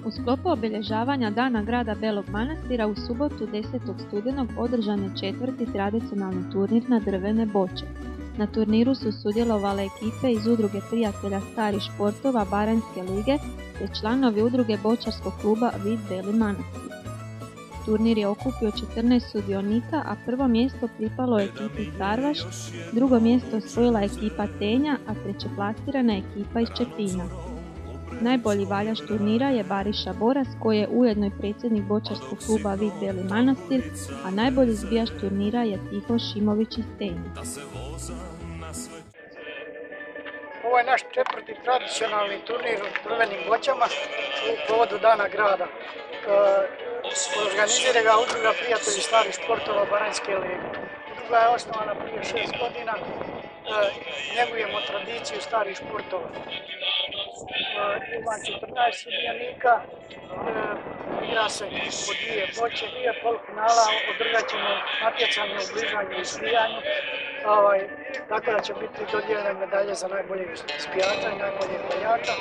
U sklopu obilježavanja Dana grada Belog Manastira u subotu 10. studenog održan je 4. tradicionalni turnir na drvene boče. Na turniru su sudjelovale ekipe iz Udruge prijatelja starih športova Baranjske lige te članovi Udruge bočarskog kluba Vid Beli Manastir. Turnir je okupio 14 sudionika, a prvo mjesto pripalo ekipi Starvaš, drugo mjesto osvojila ekipa Tenja, a trećeplasirana ekipa iz Čepina. Najbolji valjač turnira je Bariša Boras, koji je ujedno i predsjednik bočarskog kluba Vid Beli Manastir, a najbolji zbijač turnira je Tiho Šimović iz Tenja. Ovo je naš 4. tradicionalni turnir u drvenim bočama u povodu Dana grada. Organizira ga Udruga prijatelji starih športova Baranjske lige. Udruga je osnovana prije 6 godina. Njegujemo tradiciju starih športova. Ima 14 sudionika, igra se po 2 boče, 2 polufinala, održat ćemo natjecanje u bližanju i zbijanju, tako da će biti dodijeljene medalje za najboljeg zbijača i najboljeg valjača.